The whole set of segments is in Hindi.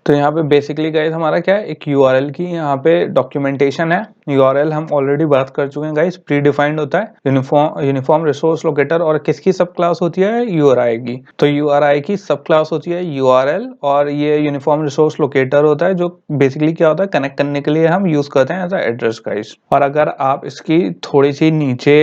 तो यहाँ पे बेसिकली गाइस हमारा क्या है, एक यूआरएल की यहाँ पे डॉक्यूमेंटेशन है। यूआरएल हम ऑलरेडी बात कर चुके हैं गाइस, प्री डिफाइंड होता है यूनिफॉर्म रिसोर्स लोकेटर, और किसकी सब क्लास होती है, यूआरआई की। तो यूआरआई की सब क्लास होती है यूआरएल, और ये यूनिफॉर्म रिसोर्स लोकेटर होता है जो बेसिकली क्या होता है, कनेक्ट करने के लिए हम यूज करते हैं एज अ एड्रेस गाइस। और अगर आप इसकी थोड़ी सी नीचे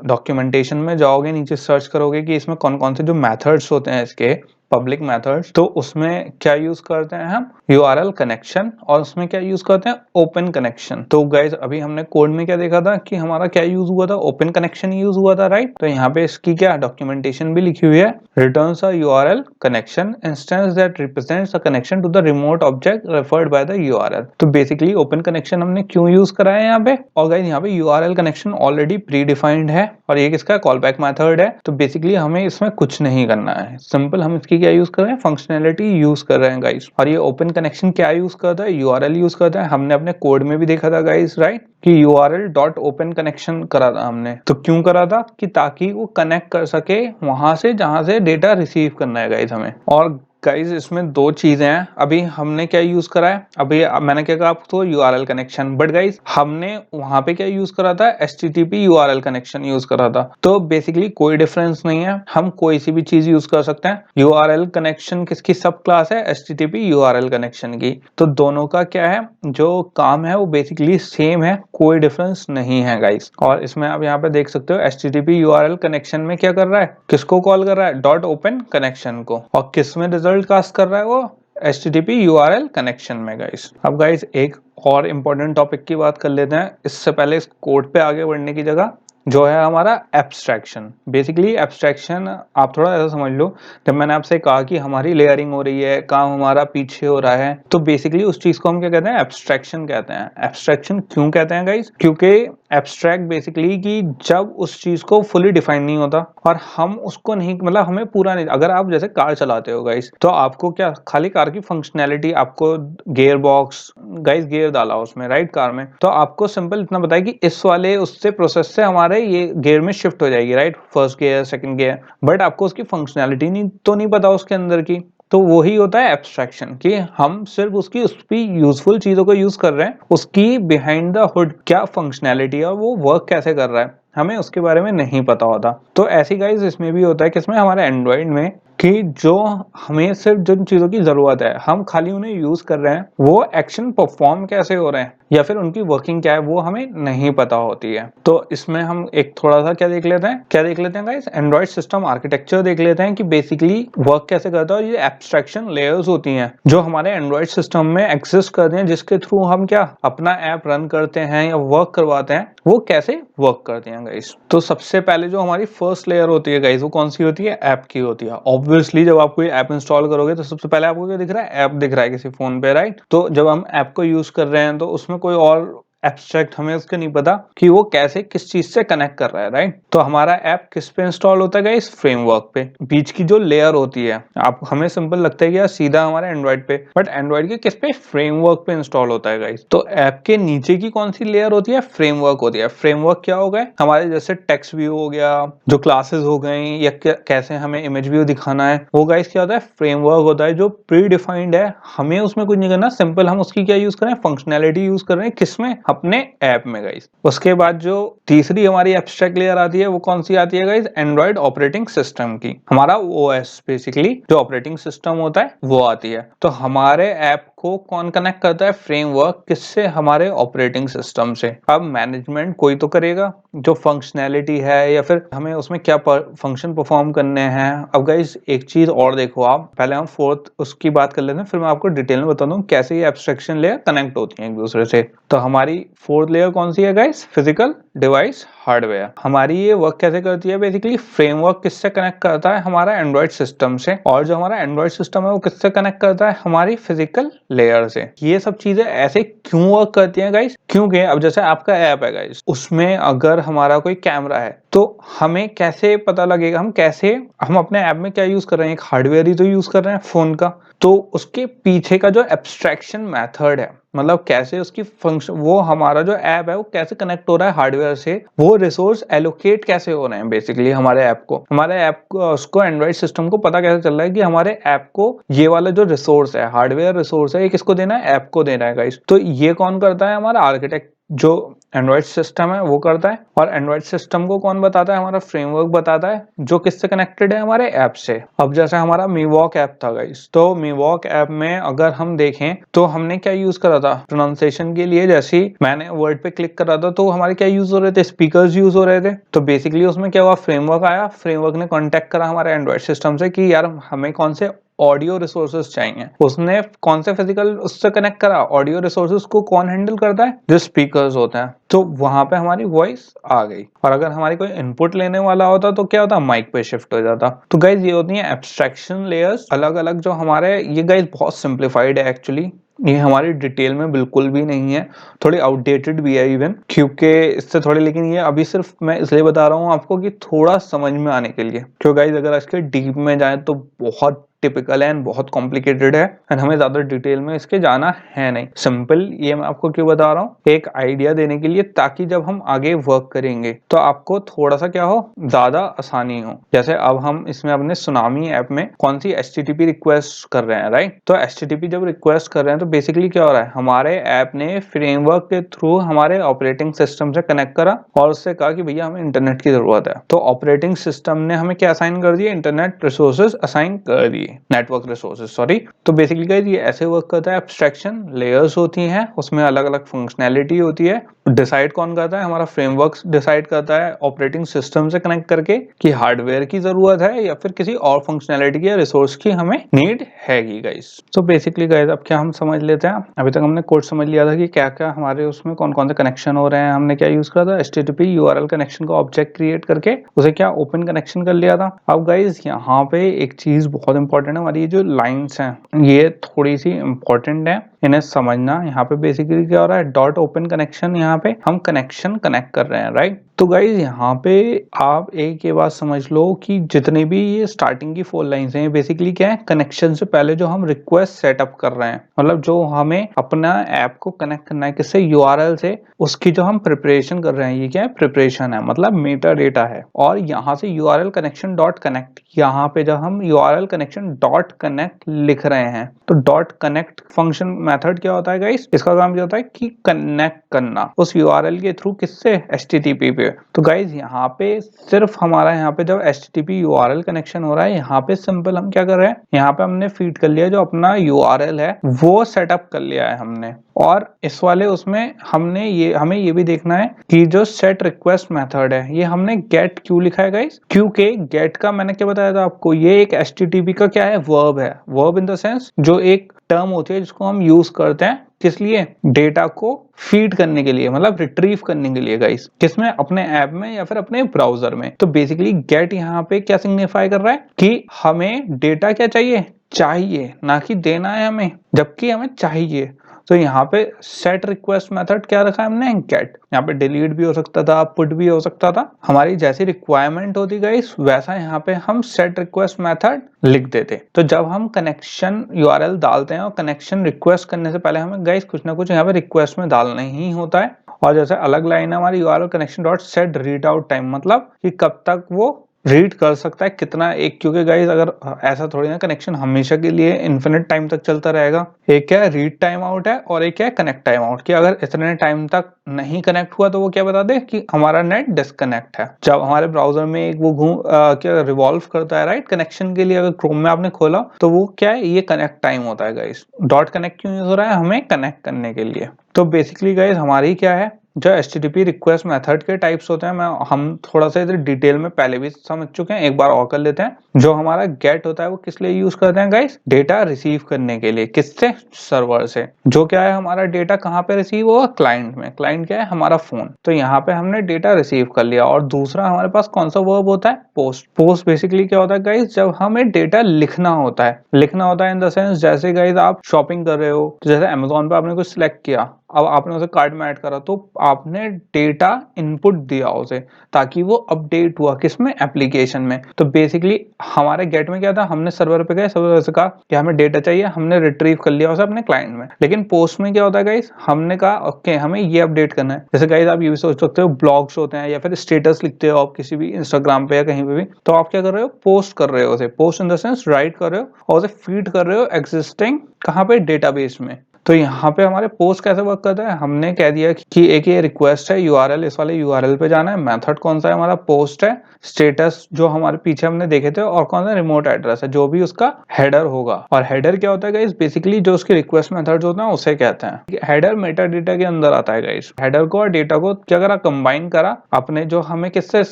डॉक्यूमेंटेशन में जाओगे, नीचे सर्च करोगे कि इसमें कौन कौन से जो मेथड्स होते हैं इसके पब्लिक मेथड्स, तो उसमें क्या यूज करते हैं हम, यूआरएल कनेक्शन, और उसमें क्या यूज करते हैं, ओपन कनेक्शन। तो गाइस अभी हमने कोड में क्या देखा था कि हमारा क्या यूज हुआ था, ओपन कनेक्शन यूज हुआ था, राइट। तो यहाँ पे इसकी क्या डॉक्यूमेंटेशन भी लिखी हुई है, returns a URL connection instance that represents a connection to the remote object referred by the URL. तो बेसिकली ओपन कनेक्शन हमने क्यों यूज करा है यहाँ पे, और गाइस यहाँ पे URL connection already pre defined है, और ये किसका कॉल बैक मेथड है। तो बेसिकली हमें इसमें कुछ नहीं करना है, सिंपल हम इसकी क्या यूज कर रहे हैं, फंक्शनैलिटी यूज कर रहे हैं गाइस। और ये ओपन कनेक्शन क्या यूज करता है, यूआरएल यूज करता है। हमने अपने कोड में भी देखा था गाइस, राइट, कि यूआरएल डॉट ओपन कनेक्शन करा था हमने। तो क्यों करा था, कि ताकि वो कनेक्ट कर सके वहां से जहां से डेटा रिसीव करना है गाइस हमें। और गाइज इसमें दो चीजें हैं, अभी हमने क्या यूज करा है, अभी मैंने क्या कहा आपको, यूआरएल कनेक्शन, बट गाइज हमने वहां पे क्या यूज करा था, एचटीटीपी यूआरएल कनेक्शन यूज करा था। तो बेसिकली कोई डिफरेंस नहीं है, हम कोई सी भी चीज यूज कर सकते हैं। यूआरएल कनेक्शन किसकी सब क्लास है, एचटीटीपी यूआरएल कनेक्शन की। तो दोनों का क्या है, जो काम है वो बेसिकली सेम है, कोई डिफरेंस नहीं है गाइज। और इसमें आप यहाँ पे देख सकते हो एचटीटीपी यूआरएल कनेक्शन में क्या कर रहा है, किसको कॉल कर रहा है, डॉट ओपन कनेक्शन को, और किस में रिजल्ट कास्ट कर रहा है वो, HTTP URL कनेक्शन में गाइस। अब गाइस एक और इम्पोर्टेंट टॉपिक की बात कर लेते हैं, इससे पहले इस कोड पे आगे बढ़ने की जगह, जो है हमारा एब्स्ट्रैक्शन। बेसिकली एब्स्ट्रैक्शन आप थोड़ा ऐसा समझ लो, जब मैंने आपसे कहा कि हमारी लेयरिंग हो रही है, काम हमारा पीछे हो रहा है, तो बेसिकली उस चीज को हम क्या कहते हैं, एब्स्ट्रैक्शन कहते हैं। एब्स्ट्रैक्शन क्यों कहते हैं गाइस, क्योंकि एब्स्ट्रैक्ट बेसिकली कि जब उस चीज को फुली डिफाइन नहीं होता और हम उसको नहीं, मतलब हमें पूरा नहीं, अगर आप जैसे कार चलाते हो गाइस, तो आपको क्या खाली कार की फंक्शनैलिटी, आपको गियर बॉक्स गाइस, गियर डाला उसमें, राइट, कार में, तो आपको सिंपल इतना पता है कि इस वाले उससे प्रोसेस से हमारे ये गियर में शिफ्ट हो जाएगी, right, first gear second gear, but आपको उसकी फंक्शनैलिटी नहीं पता उसके अंदर की। तो वही होता है एब्स्ट्रैक्शन, कि हम सिर्फ उसकी यूजफुल चीजों को यूज कर रहे हैं, उसकी बिहाइंड द हुड क्या फंक्शनैलिटी है और वो वर्क कैसे कर रहा है हमें उसके बारे में नहीं पता होता। तो ऐसी गाइस इसमें भी होता है, किसमें, हमारे एंड्रॉइड में, कि जो हमें सिर्फ जिन चीजों की जरूरत है हम खाली उन्हें यूज कर रहे हैं, वो एक्शन परफॉर्म कैसे हो रहे हैं या फिर उनकी वर्किंग क्या है वो हमें नहीं पता होती है। तो इसमें हम एक थोड़ा सा क्या देख लेते हैं गाइस, एंड्रॉइड सिस्टम आर्किटेक्चर देख लेते हैं कि बेसिकली वर्क कैसे करता है। और ये एब्स्ट्रैक्शन लेयर्स होती हैं जो हमारे एंड्रॉइड सिस्टम में एग्जिस्ट करते हैं, जिसके थ्रू हम क्या अपना ऐप रन करते हैं या वर्क करवाते हैं, वो कैसे वर्क करते हैं गाइस। तो सबसे पहले जो हमारी फर्स्ट लेयर होती है गाइस, वो कौन सी होती है, ऐप की होती है। ऑब्वियसली जब आप कोई ऐप इंस्टॉल करोगे तो सबसे पहले आपको क्या दिख रहा है, ऐप दिख रहा है किसी फोन पे, राइट। तो जब हम ऐप को यूज कर रहे हैं तो उसमें कोई और एब्स्ट्रैक्ट हमें उसका नहीं पता कि वो कैसे किस चीज से कनेक्ट कर रहा है, राइट। तो हमारा ऐप किस पे इंस्टॉल होता है गाइस, फ्रेमवर्क पे। बीच की जो लेयर होती है, आप हमें सिंपल लगता है कि यार सीधा हमारे एंड्रॉइड पे, बट एंड्रॉइड के किस पे, फ्रेमवर्क पे इंस्टॉल होता है गाइस। तो ऐप के नीचे की कौन सी लेयर होती है, फ्रेमवर्क होती है। फ्रेमवर्क क्या हो गए, हमारे जैसे टेक्स्ट व्यू हो गया, जो क्लासेस हो गई, या कैसे हमें इमेज व्यू दिखाना है, वो गाइस क्या होता है, फ्रेमवर्क होता है, जो प्री डिफाइंड है, हमें उसमें कुछ नहीं करना, सिंपल हम उसकी क्या यूज करें, फंक्शनैलिटी यूज कर रहे हैं, किसमें, अपने ऐप में गाइस। उसके बाद जो तीसरी हमारी एब्स्ट्रैक्ट लेयर आती है वो कौन सी आती है गाइस, एंड्रॉइड ऑपरेटिंग सिस्टम की, हमारा ओएस बेसिकली जो ऑपरेटिंग सिस्टम होता है वो आती है। तो हमारे ऐप को कौन कनेक्ट करता है, फ्रेमवर्क, किससे, हमारे ऑपरेटिंग सिस्टम से। अब मैनेजमेंट कोई तो करेगा, जो फंक्शनैलिटी है या फिर हमें उसमें क्या फंक्शन परफॉर्म करने हैं। अब गाइस एक चीज और देखो, आप पहले हम फोर्थ उसकी बात कर लेते हैं, फिर मैं आपको डिटेल में बता दूं कैसे ये एब्स्ट्रैक्शन लेयर कनेक्ट होती है एक दूसरे से। तो हमारी फोर्थ लेयर कौन सी है गाइस, फिजिकल डिवाइस हार्डवेयर। हमारी ये वर्क कैसे करती है, बेसिकली फ्रेमवर्क किससे कनेक्ट करता है, हमारा एंड्रॉइड सिस्टम से, और जो हमारा एंड्रॉइड सिस्टम है वो किससे कनेक्ट करता है, हमारी फिजिकल लेयर से। ये सब चीजें ऐसे क्यों वर्क करती हैं गाइस, क्योंकि अब जैसे आपका ऐप है गाइस, उसमें अगर हमारा कोई कैमरा है तो हमें कैसे पता लगेगा, हम अपने ऐप में क्या यूज कर रहे हैं, एक हार्डवेयर ही तो यूज कर रहे हैं फोन का। तो उसके पीछे का जो एब्स्ट्रैक्शन मेथड है मतलब कैसे उसकी फंक्शन, वो हमारा जो ऐप है वो कैसे कनेक्ट हो रहा है हार्डवेयर से, वो रिसोर्स एलोकेट कैसे हो रहे हैं बेसिकली हमारे ऐप को उसको एंड्रॉइड सिस्टम को पता कैसे चल रहा है कि हमारे ऐप को ये वाला जो रिसोर्स है, हार्डवेयर रिसोर्स है, ये किसको देना है, ऐप को देना है गाइस। तो ये कौन करता है, हमारा आर्किटेक्ट जो एंड्रॉइड सिस्टम है वो करता है। और एंड्रॉइड सिस्टम को कौन बताता है, हमारा फ्रेमवर्क बताता है जो किससे कनेक्टेड है, हमारे ऐप से। अब जैसे हमारा मीवॉक ऐप था गाइस, तो मीवॉक ऐप में अगर हम देखें तो हमने क्या यूज करा था प्रोनाउंसिएशन के लिए, जैसे ही मैंने वर्ड पे क्लिक करा था तो हमारे क्या यूज हो रहे थे, स्पीकर्स यूज हो रहे थे। तो बेसिकली उसमें क्या हुआ, फ्रेमवर्क आया, फ्रेमवर्क ने कॉन्टेक्ट करा हमारे एंड्रॉइड सिस्टम से कि यार हमें कौन से ऑडियो रिसोर्सेज चाहिए। उसने कौन से फिजिकल उससे कनेक्ट करा, ऑडियो रिसोर्सेज को कौन हैंडल करता है, जो स्पीकर्स होते हैं। तो वहां पे हमारी वॉइस आ गई। और अगर हमारी कोई इनपुट लेने वाला होता तो क्या होता, माइक पे शिफ्ट हो जाता। तो गाइज ये होती है एब्स्ट्रैक्शन लेयर्स अलग अलग जो हमारे, ये गाइज बहुत सिंप्लीफाइड है एक्चुअली, ये हमारी डिटेल में बिल्कुल भी नहीं है, थोड़ी आउटडेटेड भी है इवन, क्योंकि इससे थोड़ी, लेकिन ये अभी सिर्फ मैं इसलिए बता रहा हूँ आपको कि थोड़ा समझ में आने के लिए। क्यों गाइज अगर इसके डीप में जाए तो बहुत टिपिकल है एंड बहुत कॉम्प्लिकेटेड है एंड हमें ज्यादा डिटेल में इसके जाना है नहीं। सिंपल ये मैं आपको क्यों बता रहा हूँ, एक आइडिया देने के लिए, ताकि जब हम आगे वर्क करेंगे तो आपको थोड़ा सा क्या हो, ज्यादा आसानी हो। जैसे अब हम इसमें अपने सुनामी ऐप में कौन सी HTTP रिक्वेस्ट कर रहे हैं, राइट। तो HTTP जब रिक्वेस्ट कर रहे हैं तो बेसिकली क्या हो रहा है, हमारे ऐप ने फ्रेमवर्क के थ्रू हमारे ऑपरेटिंग सिस्टम से कनेक्ट करा और उससे कहा कि भैया हमें इंटरनेट की जरूरत है। तो ऑपरेटिंग सिस्टम ने हमें क्या असाइन कर दिया, इंटरनेट रिसोर्सेज असाइन कर दिए, नेटवर्क रिसोर्सेज सॉरी। तो बेसिकली गाइस ये ऐसे वर्क करता है, एब्स्ट्रैक्शन लेयर्स होती हैं, उसमें अलग अलग फंक्शनैलिटी होती है। डिसाइड कौन करता है, हमारा फ्रेमवर्क डिसाइड करता है ऑपरेटिंग सिस्टम से कनेक्ट करके कि हार्डवेयर की जरूरत है या फिर किसी और फंक्शनैलिटी की या रिसोर्स की हमें नीड हैगी गाइस। तो बेसिकली गाइस अब क्या हम समझ लेते हैं, अभी तक हमने कोड समझ लिया था कि क्या क्या हमारे उसमें कौन कौन से कनेक्शन हो रहे हैं, हमने क्या यूज करा था, HTTP URL कनेक्शन का ऑब्जेक्ट क्रिएट करके उसे क्या ओपन कनेक्शन कर लिया था। अब गाइस यहाँ पे एक चीज बहुत इंपॉर्टेंट है, हमारी ये जो लाइन्स हैं ये थोड़ी सी इंपॉर्टेंट है, इन्हें समझना। यहाँ पे बेसिकली क्या हो रहा है, डॉट ओपन कनेक्शन, यहाँ पे हम कनेक्शन कनेक्ट कर रहे हैं, राइट। तो गाइज यहाँ पे आप एक ये बात समझ लो कि जितने भी ये स्टार्टिंग की 4 लाइन्स हैं, बेसिकली क्या है, कनेक्शन से पहले जो हम रिक्वेस्ट सेटअप कर रहे हैं, मतलब जो हमें अपना ऐप को कनेक्ट करना है किससे, URL से, उसकी जो हम प्रिपरेशन कर रहे हैं, ये क्या है, प्रिपरेशन है, मतलब मेटा डेटा है। और यहाँ से URL कनेक्शन डॉट कनेक्ट, यहाँ पे जब हम URL कनेक्शन डॉट कनेक्ट लिख रहे हैं तो डॉट कनेक्ट फंक्शन मेथड क्या होता है गाइस, इसका काम क्या होता है कि कनेक्ट करना उस URL के थ्रू, किससे, HTTP पे। तो गाइस यहाँ पे सिर्फ हमारा, यहाँ पे जब HTTP URL कनेक्शन हो रहा है, यहाँ पे सिंपल हम क्या कर रहे हैं, यहाँ पे हमने फीड कर लिया जो अपना URL है वो सेटअप कर लिया है हमने। और इस वाले उसमें हमने ये, हमें ये भी देखना है कि जो सेट रिक्वेस्ट मेथड है ये हमने गेट क्यों लिखा है गाइस, क्योंकि गेट का मैंने क्या बताया था आपको, ये एक HTTP का क्या है, वर्ब है। वर्ब इन द सेंस जो एक टर्म होती है जिसको हम यूज करते हैं किस लिए, डेटा को फीड करने के लिए, मतलब रिट्रीव करने के लिए गाइस, किसमें, अपने ऐप में या फिर अपने ब्राउजर में। तो बेसिकली गेट यहाँ पे क्या सिग्निफाई कर रहा है कि हमें डेटा क्या चाहिए, चाहिए, ना कि देना है हमें, जबकि हमें चाहिए। तो यहाँ पे सेट रिक्वेस्ट मेथड क्या रखा है हमने, गेट। यहाँ पे डिलीट भी हो सकता था, पुट भी हो सकता था, हमारी जैसी रिक्वायरमेंट होती गाइस वैसा यहाँ पे हम सेट रिक्वेस्ट मेथड लिख देते। तो जब हम कनेक्शन URL डालते हैं और कनेक्शन रिक्वेस्ट करने से पहले हमें गाइस कुछ ना कुछ यहाँ पे रिक्वेस्ट में डालना ही होता है। और जैसे अलग लाइन है हमारी URL connection dot set read out time, मतलब कि कब तक वो रीड कर सकता है, कितना एक, क्योंकि गाइज अगर ऐसा थोड़ी ना कनेक्शन हमेशा के लिए इन्फिनिट टाइम तक चलता रहेगा। एक क्या है रीड टाइम आउट है और एक क्या है कनेक्ट टाइम आउट, कि अगर इतने टाइम तक नहीं कनेक्ट हुआ तो वो क्या बता दे कि हमारा नेट डिस्कनेक्ट है। जब हमारे ब्राउजर में एक वो क्या रिवॉल्व करता है, राइट, कनेक्शन के लिए, अगर क्रोम में आपने खोला तो वो क्या है, ये कनेक्ट टाइम होता है गाइज। डॉट कनेक्ट क्यों यूज हो रहा है, हमें कनेक्ट करने के लिए। तो बेसिकली गाइज हमारी क्या है, जो HTTP रिक्वेस्ट मेथड के टाइप्स होते हैं, हम थोड़ा सा इधर डिटेल में पहले भी समझ चुके हैं, एक बार और कर लेते हैं। जो हमारा गेट होता है वो किस लिए यूज करते हैं गाइस, डेटा रिसीव करने के लिए, किससे, सर्वर से। जो क्या है, हमारा डेटा कहाँ पे रिसीव होगा, क्लाइंट में। क्लाइंट क्या है, हमारा फोन। तो यहाँ पे हमने डेटा रिसीव कर लिया। और दूसरा हमारे पास कौन सा वर्ब होता है, पोस्ट। पोस्ट बेसिकली क्या होता है गाइस, जब हमें डेटा लिखना होता है, लिखना होता है इन द सेंस, जैसे गाइस आप शॉपिंग कर रहे हो, तो जैसे अमेजोन पे आपने कुछ सिलेक्ट किया, अब आपने उसे कार्ट में ऐड करा तो आपने डेटा इनपुट दिया उसे ताकि वो अपडेट हुआ किसमें, एप्लीकेशन में। तो बेसिकली हमारे गेट में क्या था, हमने सर्वर पे गए, सर्वर से कहा कि हमें डेटा चाहिए, हमने रिट्रीव कर लिया उसे अपने क्लाइंट में। लेकिन पोस्ट में क्या होता है गाइस, हमने कहा ओके हमें ये अपडेट करना है। जैसे गाइस आप ये भी सोच सकते हो, ब्लॉग्स होते हैं या फिर स्टेटस लिखते हो आप किसी भी इंस्टाग्राम पे या कहीं पे भी, तो आप क्या कर रहे हो, पोस्ट कर रहे हो उसे, post in the sense right कर रहे हो और उसे फीड कर रहे हो एग्जिस्टिंग कहाँ पे, डेटाबेस में। तो यहाँ पे हमारे पोस्ट कैसे वर्क करता है, हमने कह दिया कि एक ये रिक्वेस्ट है यूआरएल, इस वाले यूआरएल पे जाना है, मेथड कौन सा है हमारा, पोस्ट है, स्टेटस जो हमारे पीछे हमने देखे थे, और कौन सा रिमोट एड्रेस है, जो भी उसका हेडर होगा। और हेडर क्या होता है गाइस, बेसिकली जो उसके रिक्वेस्ट मेथड होता है उसे कहते हैं। हेडर मेटा डेटा के अंदर आता है गाइस। हेडर को और डेटा को क्या करा, कंबाइन करा, अपने जो हमें किससे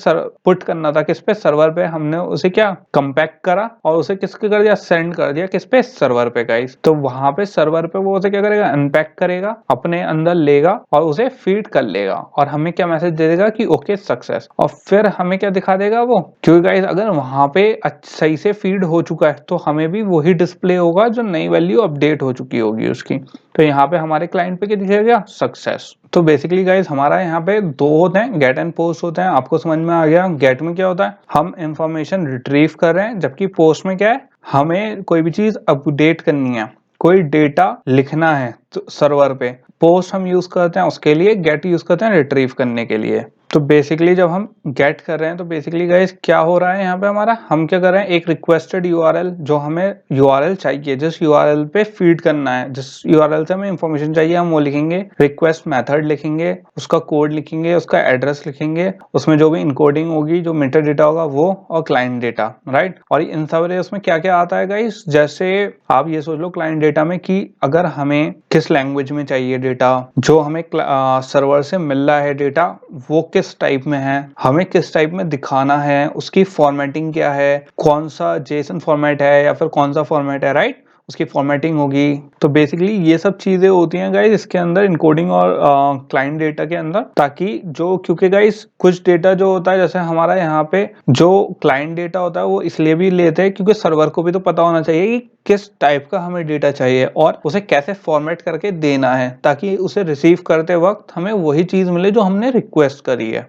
पुट करना था, किस पे, सर्वर पे, हमने उसे क्या कंपैक्ट करा और उसे किसके कर दिया, सेंड कर दिया, किस पे, सर्वर पे गाइस। तो वहां पे सर्वर पे वो उसे क्या करेगा, अनपैक करेगा, अपने अंदर लेगा और उसे फीड कर लेगा और हमें क्या मैसेज दे देगा कि ओके सक्सेस। और फिर हमें क्या दिखा देगा वो, क्योंकि गाइस अगर वहां पे सही से फीड हो चुका है तो हमें भी वही डिस्प्ले होगा जो नई वैल्यू अपडेट हो चुकी होगी उसकी। तो यहाँ पे हमारे क्लाइंट पे क्या दिखेगा, सक्सेस। तो बेसिकली गाइस हमारा यहाँ पे दो होते हैं, गेट एंड पोस्ट होते हैं। आपको समझ में आ गया, गेट में क्या होता है, हम इंफॉर्मेशन रिट्रीव कर रहे हैं, जबकि पोस्ट में क्या है, हमें कोई भी चीज अपडेट करनी है, कोई डेटा लिखना है तो सर्वर पे। पोस्ट हम यूज करते हैं उसके लिए, गेट यूज करते हैं रिट्रीव करने के लिए। तो बेसिकली जब हम गेट कर रहे हैं तो बेसिकली गाइस क्या हो रहा है यहाँ पे हमारा, हम क्या कर रहे हैं, एक रिक्वेस्टेड यूआरएल, जो हमें यूआरएल चाहिए, जिस यूआरएल पे फीड करना है, जिस यूआरएल से हमें इंफॉर्मेशन चाहिए, हम वो लिखेंगे, रिक्वेस्ट मेथड लिखेंगे, उसका कोड लिखेंगे, उसका एड्रेस लिखेंगे, उसमें जो भी इनकोडिंग होगी, जो मेटा डेटा होगा वो, और क्लाइंट डेटा, राइट। और इन सब उसमें क्या क्या आता है गाइस, जैसे आप ये सोच लो क्लाइंट डेटा में कि अगर हमें किस लैंग्वेज में चाहिए डेटा, जो हमें सर्वर से मिल रहा है डेटा वो किस टाइप में है, हमें किस टाइप में दिखाना है, उसकी फॉर्मेटिंग क्या है, कौन सा जेसन फॉर्मेट है या फिर कौन सा फॉर्मेट है, राइट, उसकी फॉर्मेटिंग होगी। तो बेसिकली ये सब चीजें होती हैं गाइस इसके अंदर, इनकोडिंग और क्लाइंट डेटा के अंदर, ताकि जो, क्योंकि गाइस कुछ डेटा जो होता है, जैसे हमारा यहाँ पे जो क्लाइंट डेटा होता है वो इसलिए भी लेते हैं क्योंकि सर्वर को भी तो पता होना चाहिए कि किस टाइप का हमें डेटा चाहिए और उसे कैसे फॉर्मेट करके देना है, ताकि उसे रिसीव करते वक्त हमें वही चीज मिले जो हमने रिक्वेस्ट करी है।